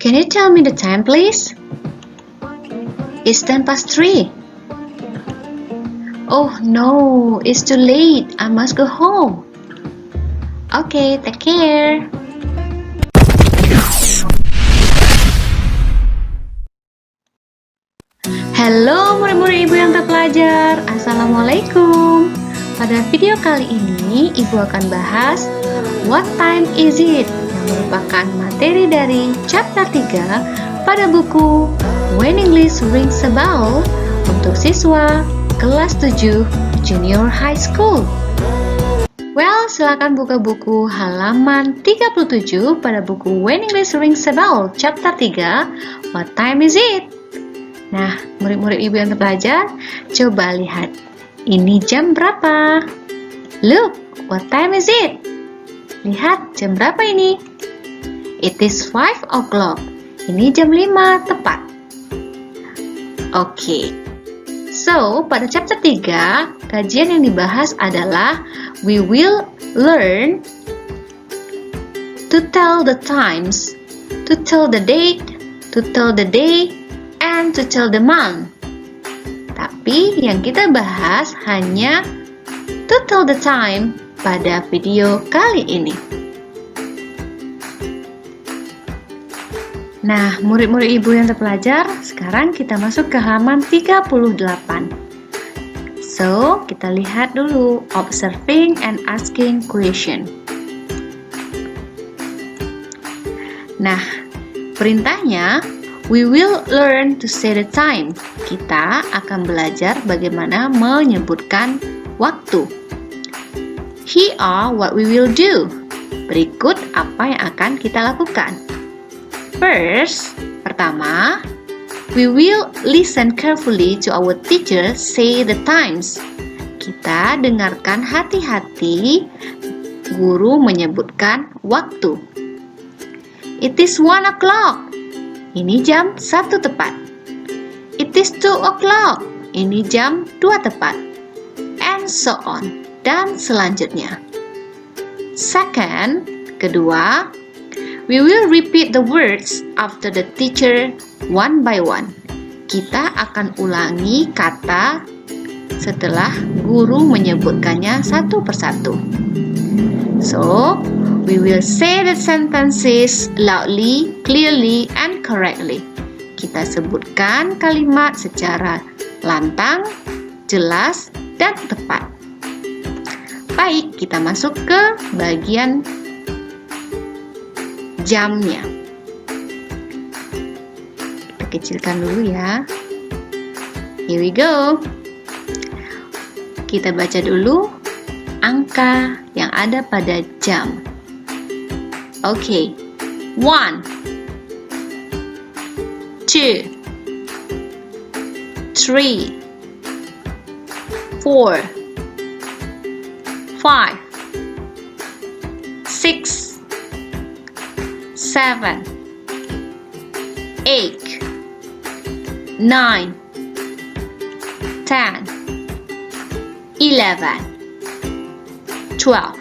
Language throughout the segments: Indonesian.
Can you tell me the time, please? It's 3:10. Oh no, it's too late. I must go home. Okay, take care. Halo murid-murid Ibu yang terpelajar, Assalamualaikum. Pada video kali ini, Ibu akan bahas What time is it? Yang merupakan materi dari chapter 3 pada buku When English Rings a Bell untuk siswa kelas 7 Junior High School. Well, silakan buka buku halaman 37 pada buku When English Rings a Bell chapter 3 What time is it? Nah, murid-murid Ibu yang terpelajar, coba lihat. Ini jam berapa? Look, what time is it? Lihat, jam berapa ini? It is 5 o'clock. Ini jam 5 tepat. Oke. So, pada chapter 3, kajian yang dibahas adalah we will learn to tell the times, to tell the date, to tell the day, and to tell the month. Tapi yang kita bahas hanya to tell the time pada video kali ini. Nah, murid-murid Ibu yang terpelajar, sekarang kita masuk ke halaman 38. So, kita lihat dulu observing and asking question. Nah, perintahnya we will learn to say the time. Kita akan belajar bagaimana menyebutkan waktu. Here are what we will do. Berikut apa yang akan kita lakukan. First, pertama, we will listen carefully to our teacher say the times. Kita dengarkan hati-hati guru menyebutkan waktu. It is 1 o'clock. Ini jam 1 tepat. It is 2 o'clock. Ini jam 2 tepat. And so on. Dan selanjutnya. Second, kedua, we will repeat the words after the teacher one by one. Kita akan ulangi kata setelah guru menyebutkannya satu persatu. So, we will say the sentences loudly, clearly, and correctly. Kita sebutkan kalimat secara lantang, jelas, dan tepat. Baik, kita masuk ke bagian jamnya. Kita kecilkan dulu ya. Here we go. Kita baca dulu angka yang ada pada jam. Okay. 1 2 3 4 5 6 7 8 9 10 11 12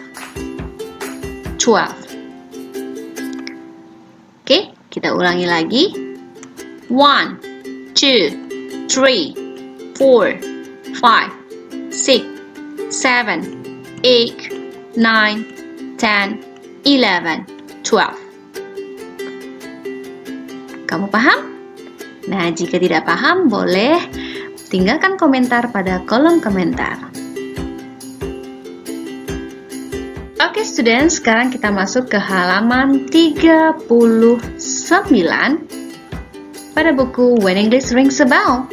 Oke, kita ulangi lagi. 1 2 3 4 5 6 7 8 9 10 11 12. Kamu paham? Nah, jika tidak paham, boleh tinggalkan komentar pada kolom komentar. Oke, students, sekarang kita masuk ke halaman 39 pada buku When English Rings a Bell.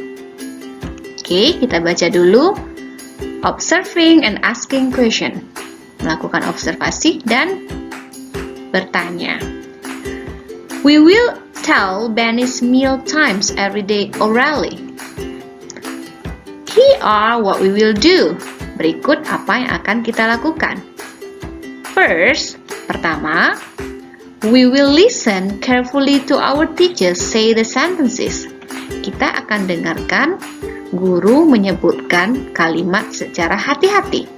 Oke, kita baca dulu observing and asking question. Melakukan observasi dan bertanya. We will tell Benny's meal times every day orally. Here are what we will do. Berikut apa yang akan kita lakukan. First, pertama, we will listen carefully to our teacher say the sentences. Kita akan dengarkan guru menyebutkan kalimat secara hati-hati.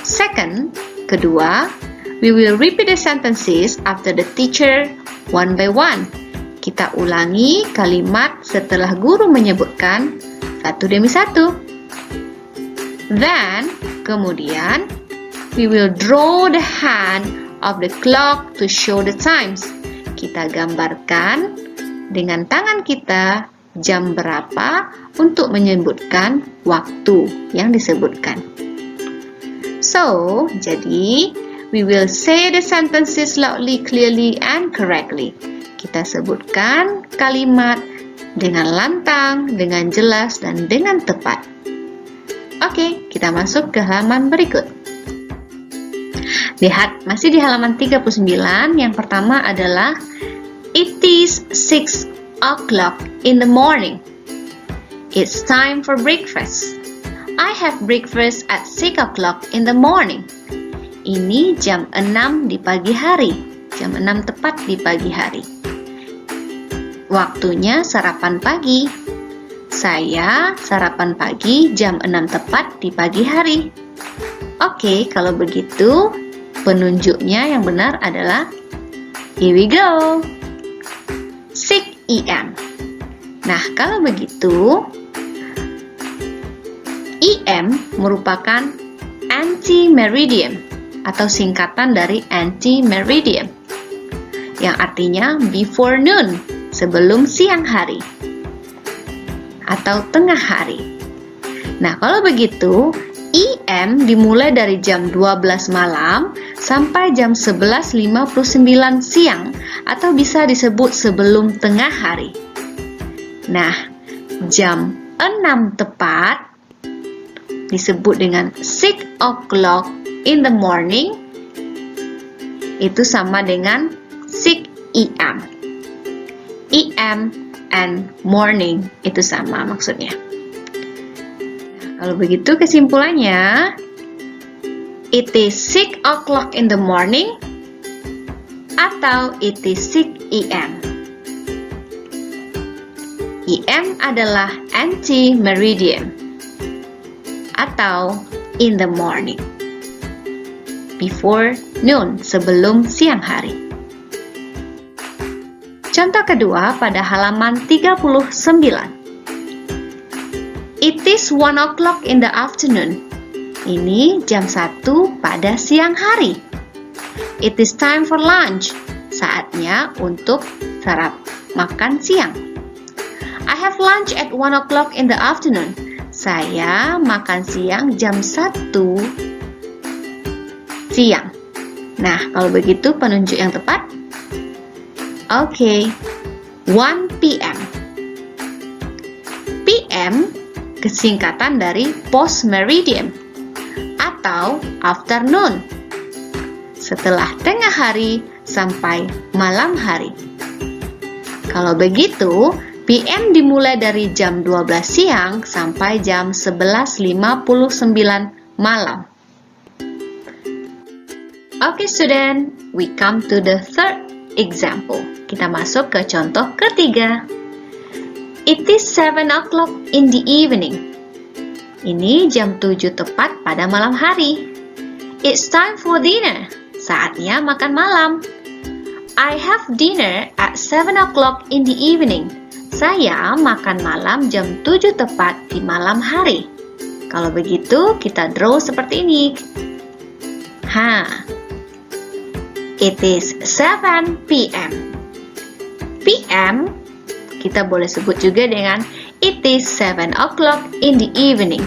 Second, kedua, we will repeat the sentences after the teacher one by one. Kita ulangi kalimat setelah guru menyebutkan satu demi satu. Then, kemudian, we will draw the hand of the clock to show the times. Kita gambarkan dengan tangan kita jam berapa untuk menyebutkan waktu yang disebutkan. So, jadi, we will say the sentences loudly, clearly, and correctly. Kita sebutkan kalimat dengan lantang, dengan jelas, dan dengan tepat. Oke, kita masuk ke halaman berikut. Lihat, masih di halaman 39. Yang pertama adalah it is 6 o'clock in the morning. It's time for breakfast. I have breakfast at 6 o'clock in the morning. Ini jam 6 di pagi hari. Jam 6 tepat di pagi hari. Waktunya sarapan pagi. Saya sarapan pagi jam 6 tepat di pagi hari. Oke, kalau begitu, penunjuknya yang benar adalah here we go. 6 AM. Nah, kalau begitu, EM merupakan anti-meridian atau singkatan dari anti-meridian yang artinya before noon, sebelum siang hari atau tengah hari. Nah, kalau begitu, EM dimulai dari jam 12 malam sampai jam 11.59 siang atau bisa disebut sebelum tengah hari. Nah, jam 6 tepat disebut dengan 6 o'clock in the morning, itu sama dengan 6 AM. EM and morning itu sama maksudnya. Nah, kalau begitu kesimpulannya, it is 6 o'clock in the morning atau it is 6 AM. EM adalah anti-meridian atau in the morning, before noon, sebelum siang hari. Contoh kedua pada halaman 39. It is 1 o'clock in the afternoon. Ini jam 1 pada siang hari. It is time for lunch. Saatnya untuk makan siang. I have lunch at 1 o'clock in the afternoon. Saya makan siang jam 1 siang. Nah, kalau begitu penunjuk yang tepat. Oke, 1 PM. PM kesingkatan dari post meridian atau afternoon, setelah tengah hari sampai malam hari. Kalau begitu, PM dimulai dari jam 12 siang sampai jam 11.59 malam. Oke, student, we come to the third example. Kita masuk ke contoh ketiga. It is 7 o'clock in the evening. Ini jam 7 tepat pada malam hari. It's time for dinner. Saatnya makan malam. I have dinner at 7 o'clock in the evening. Saya makan malam jam 7 tepat di malam hari. Kalau begitu, kita draw seperti ini. It is 7 PM. PM kita boleh sebut juga dengan it is 7 o'clock in the evening.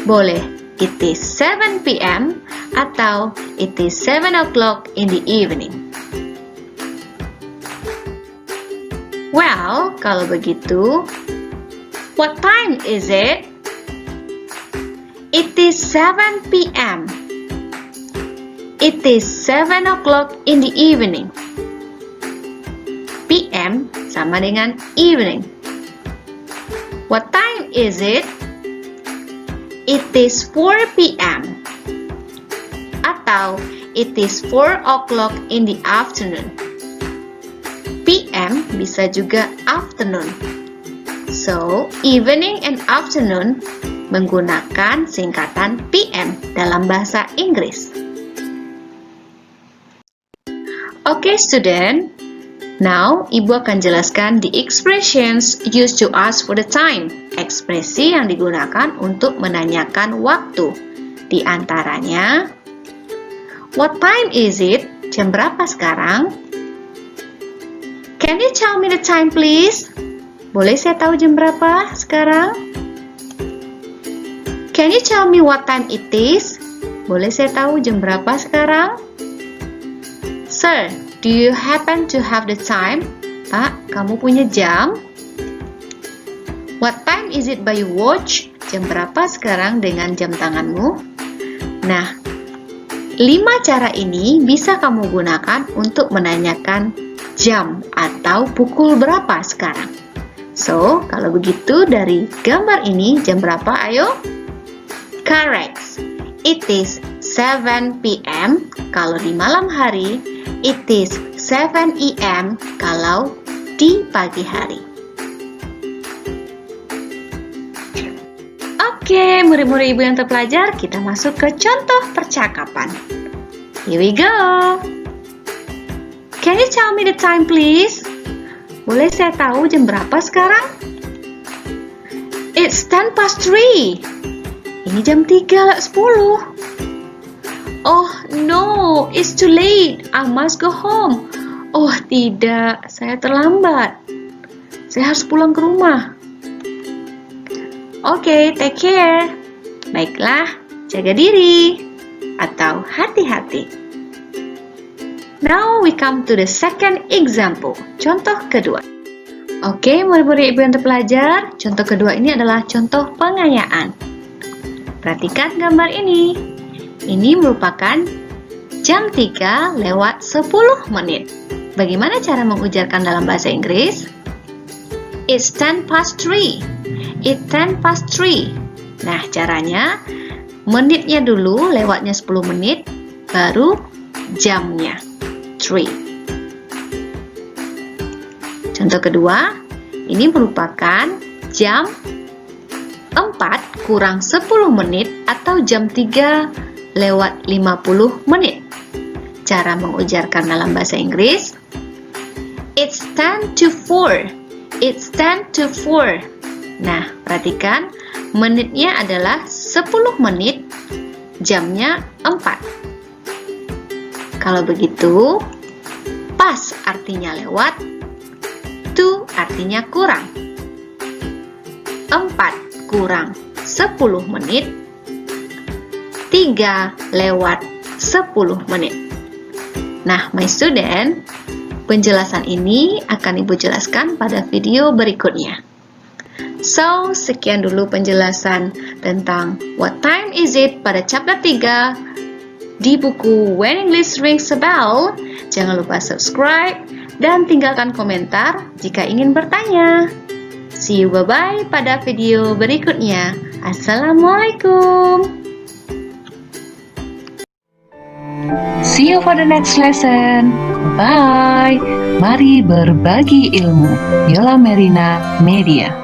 Boleh it is 7 PM atau it is 7 o'clock in the evening. Well, kalau begitu, what time is it? It is 7 PM. It is 7 o'clock in the evening. PM sama dengan evening. What time is it? It is 4 PM. Atau it is 4 o'clock in the afternoon. PM bisa juga afternoon. So, evening and afternoon menggunakan singkatan PM dalam bahasa Inggris. Oke, student. Now, Ibu akan jelaskan the expressions used to ask for the time. Ekspresi yang digunakan untuk menanyakan waktu. Di antaranya, what time is it? Jam berapa sekarang? Can you tell me the time, please? Boleh saya tahu jam berapa sekarang? Can you tell me what time it is? Boleh saya tahu jam berapa sekarang? Sir, do you happen to have the time? Pak, kamu punya jam? What time is it by your watch? Jam berapa sekarang dengan jam tanganmu? Nah, 5 cara ini bisa kamu gunakan untuk menanyakan jam atau pukul berapa sekarang. So, kalau begitu dari gambar ini jam berapa? Ayo. Correct. It is 7 p.m. Kalau di malam hari, it is 7 a.m. kalau di pagi hari. Oke, murid-murid Ibu yang terpelajar, kita masuk ke contoh percakapan. Here we go. Can you tell me the time, please? Boleh saya tahu jam berapa sekarang? It's 10:03. Ini jam 3:10. Oh no, it's too late. I must go home. Oh tidak, saya terlambat. Saya harus pulang ke rumah. Oke, take care. Baiklah, jaga diri. Atau hati-hati. Now we come to the second example. Contoh kedua. Oke, murid-murid Ibu yang terpelajar. Contoh kedua ini adalah contoh pengayaan. Perhatikan gambar ini. Ini merupakan jam 3 lewat 10 menit. Bagaimana cara mengujarkan dalam bahasa Inggris? It's 10:03. It's 10:03. Nah, caranya menitnya dulu, lewatnya 10 menit, baru jamnya. 3. Contoh kedua, ini merupakan jam 4 kurang 10 menit atau jam 3 lewat 50 menit. Cara mengujarkan dalam bahasa Inggris, it's 10:04. It's 10:04. Nah, perhatikan, menitnya adalah 10 menit, jamnya 4. Kalau begitu, pas artinya lewat, to artinya kurang. 4 kurang 10 menit, 3 lewat 10 menit. Nah, my student, penjelasan ini akan Ibu jelaskan pada video berikutnya. So, sekian dulu penjelasan tentang What Time Is It pada chapter 3 di buku When English Rings a Bell. Jangan lupa subscribe dan tinggalkan komentar jika ingin bertanya. See you, bye-bye pada video berikutnya. Assalamualaikum. See you for the next lesson. Bye. Mari berbagi ilmu. Yola Merina Media.